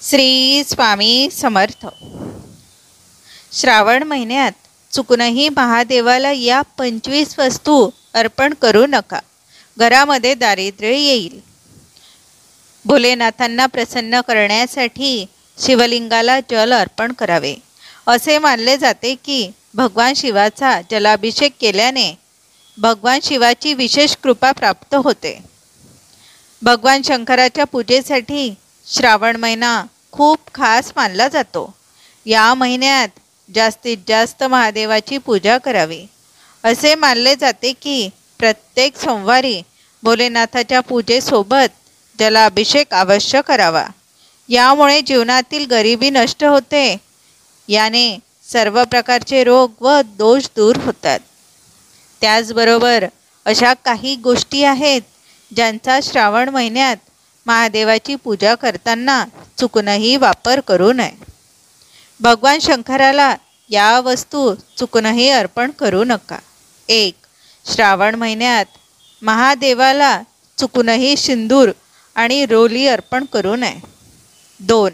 श्री स्वामी समर्थ. श्रावण महिन्यात चुकूनही महादेवाला या 25 वस्तू अर्पण करू नका. घरामध्ये दारिद्र्य येईल. भोलेनाथांना प्रसन्न करण्यासाठी शिवलिंगाला जल अर्पण करावे. असे मानले जाते की भगवान शिवाचा जलाभिषेक केल्याने भगवान शिवाची विशेष कृपा प्राप्त होते. भगवान शंकराच्या पूजेसाठी श्रावण महिना खूप खास मानला जातो. या महिन्यात जास्तीत जास्त महादेवाची पूजा करावी. असे मानले जाते की प्रत्येक सोमवारी भोलेनाथाच्या पूजेसोबत जलाभिषेक अवश्य करावा. यामुळे जीवनातील गरिबी नष्ट होते. याने सर्व प्रकारचे रोग व दोष दूर होतात. त्याचबरोबर अशा काही गोष्टी आहेत ज्यांचा श्रावण महिन्यात महादेवाची पूजा करताना चुकूनही वापर करू नये. भगवान शंकराला या वस्तू चुकूनही अर्पण करू नका. 1. श्रावण महिन्यात महादेवाला चुकूनही सिंदूर आणि रोली अर्पण करू नये. 2.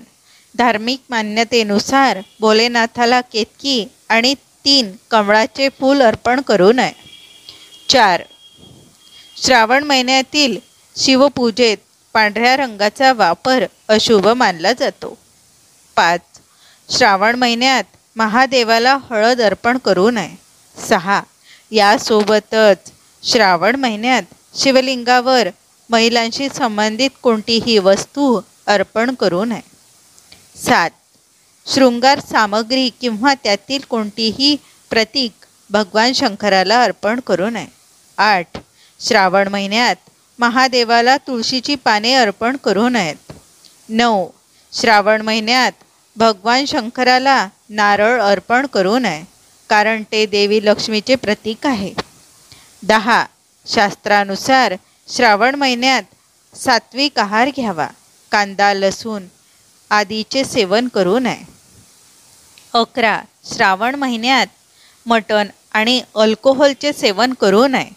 धार्मिक मान्यतेनुसार भोलेनाथाला केतकी आणि 3 कमळाचे फूल अर्पण करू नये. 4. श्रावण महिन्यातील शिवपूजेत पांढऱ्या रंगाचा वापर अशुभ मानला जातो. 5. श्रावण महिन्यात महादेवाला हळद अर्पण करू नये. 6. यासोबतच श्रावण महिन्यात शिवलिंगावर महिलांशी संबंधित कोणतीही वस्तू अर्पण करू नये. 7. शृंगार सामग्री किंवा त्यातील कोणतीही प्रतीक भगवान शंकराला अर्पण करू नये. 8. श्रावण महिन्यात महादेवाला तुळशीची पाने अर्पण करू नयेत. 9. श्रावण महिन्यात भगवान शंकराला नारळ अर्पण करू नये, कारण ते देवी लक्ष्मीचे प्रतीक आहे. 10. शास्त्रानुसार श्रावण महिन्यात सात्विक आहार घ्यावा. कांदा, लसूण आदीचे सेवन करू नये. 11. श्रावण महिन्यात मटण आणि अल्कोहोलचे सेवन करू नये.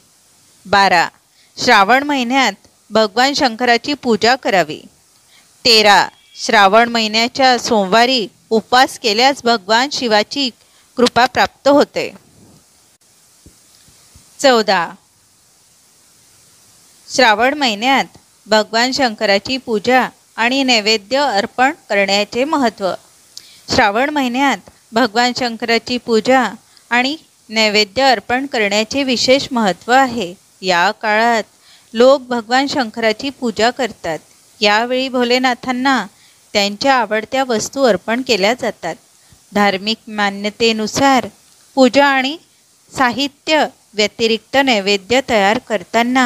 12. श्रावण महिन्यात भगवान शंकराची पूजा करावी. 13. श्रावण महिन्याच्या सोमवारी उपवास केल्यास भगवान शिवाची कृपा प्राप्त होते. 14. श्रावण महिन्यात भगवान शंकराची पूजा आणि नैवेद्य अर्पण करण्याचे महत्त्व. श्रावण महिन्यात भगवान शंकराची पूजा आणि नैवेद्य अर्पण करण्याचे विशेष महत्त्व आहे. या काळात लोक भगवान शंकराची पूजा करतात. यावेळी भोलेनाथांना त्यांच्या आवडत्या वस्तू अर्पण केल्या जातात. धार्मिक मान्यतेनुसार पूजा आणि साहित्य व्यतिरिक्त नैवेद्य तयार करताना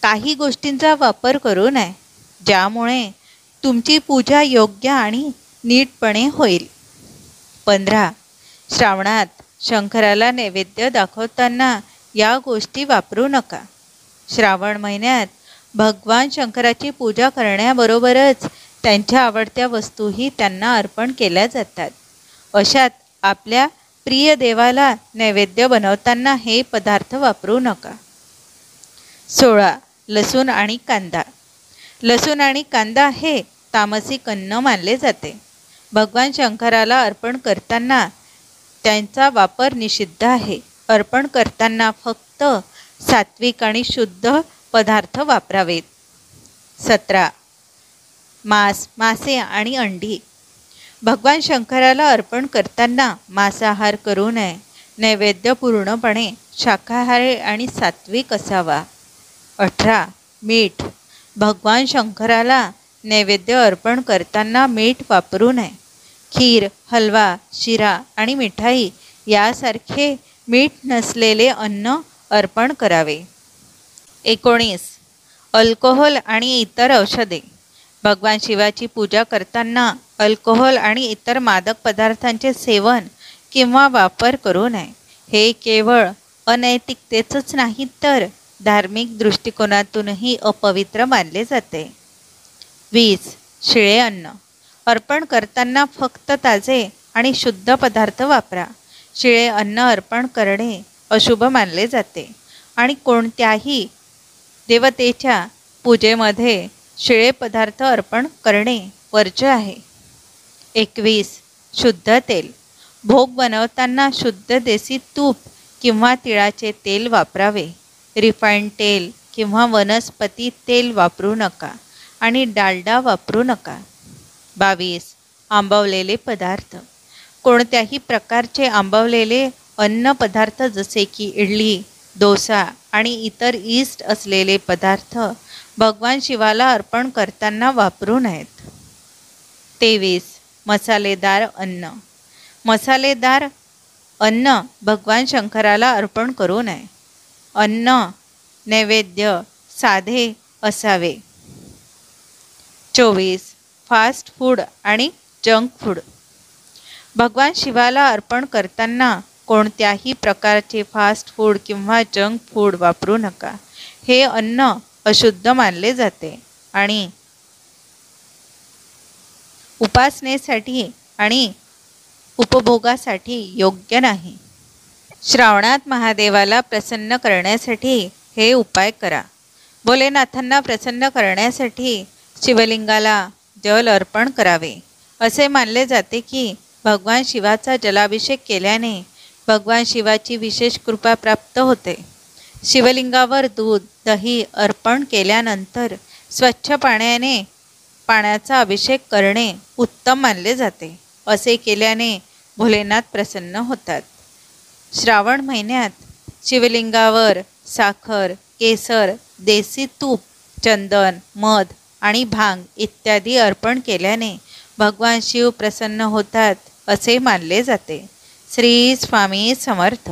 काही गोष्टींचा वापर करू नये, ज्यामुळे तुमची पूजा योग्य आणि नीटपणे होईल. 15. श्रावणात शंकराला नैवेद्य दाखवताना या गोष्टी वापरू नका. श्रावण महिन्यात भगवान शंकराची पूजा करण्याबरोबरच त्यांच्या आवडत्या वस्तूही त्यांना अर्पण केल्या जातात. अशात आपल्या प्रिय देवाला नैवेद्य बनवताना हे पदार्थ वापरू नका. 16. लसूण आणि कांदा. लसूण आणि कांदा हे तामसिक अन्न मानले जाते. भगवान शंकराला अर्पण करताना त्यांचा वापर निषिद्ध आहे. अर्पण करताना फक्त सात्विक आणि शुद्ध पदार्थ वापरावेत. 17. मांस, मासे आणि अंडी. भगवान शंकराला अर्पण करताना मांसाहार करू नये. नैवेद्य पूर्णपणे शाकाहारी आणि सात्विक असावा. 18. मीठ. भगवान शंकराला नैवेद्य अर्पण करताना मीठ वापरू नये. खीर, हलवा, शिरा आणि मिठाई यासारखे मीठ नसलेले अन्न अर्पण करावे. 19. अल्कोहोल आणि इतर औषधे. भगवान शिवाची पूजा करताना अल्कोहोल आणि इतर मादक पदार्थांचे सेवन किंवा वापर करू नये. हे केवळ अनैतिकतेचंच नाही तर धार्मिक दृष्टिकोनातूनही अपवित्र मानले जाते. 20. शिळे अन्न. अर्पण करताना फक्त ताजे आणि शुद्ध पदार्थ वापरा. शिळे अन्न अर्पण करणे अशुभ मानले जाते आणि कोणत्याही देवतेच्या पूजेमध्ये शिळे पदार्थ अर्पण करणे वर्ज्य आहे. 21. शुद्ध तेल. भोग बनवताना शुद्ध देसी तूप किंवा तिळाचे तेल वापरावे. रिफाईंड तेल किंवा वनस्पती तेल वापरू नका आणि डालडा वापरू नका. 22. आंबवलेले पदार्थ. कोणत्याही प्रकारचे आंबवलेले अन्न पदार्थ जसे की इडली, डोसा आणि इतर ईस्ट असलेले पदार्थ भगवान शिवाला अर्पण करताना वापरू नयेत. 23. मसालेदार अन्न. मसालेदार अन्न भगवान शंकराला अर्पण करू नये. अन्न नैवेद्य साधे असावे. 24. फास्ट फूड आणि जंक फूड. भगवान शिवाला अर्पण करताना कोणत्याही प्रकारचे फास्ट फूड किंवा जंक फूड वापरू नका. हे अन्न अशुद्ध मानले जाते आणि उपासनेसाठी आणि उपभोगासाठी योग्य नाही. श्रावणात महादेवाला प्रसन्न करण्यासाठी हे उपाय करा. भोलेनाथांना प्रसन्न करण्यासाठी शिवलिंगाला जल अर्पण करावे. असे मानले जाते की भगवान शिवाचा जलाभिषेक केल्याने भगवान शिवाची विशेष कृपा प्राप्त होते. शिवलिंगावर दूध दही अर्पण केल्यानंतर स्वच्छ पाण्याचा अभिषेक करणे उत्तम मानले जाते. असे केल्याने भोलेनाथ प्रसन्न होतात. श्रावण महिन्यात शिवलिंगावर साखर, केसर, देसी तूप, चंदन, मध आणि भांग इत्यादी अर्पण केल्याने भगवान शिव प्रसन्न होतात असे मानले जाते. श्री स्वामी समर्थ.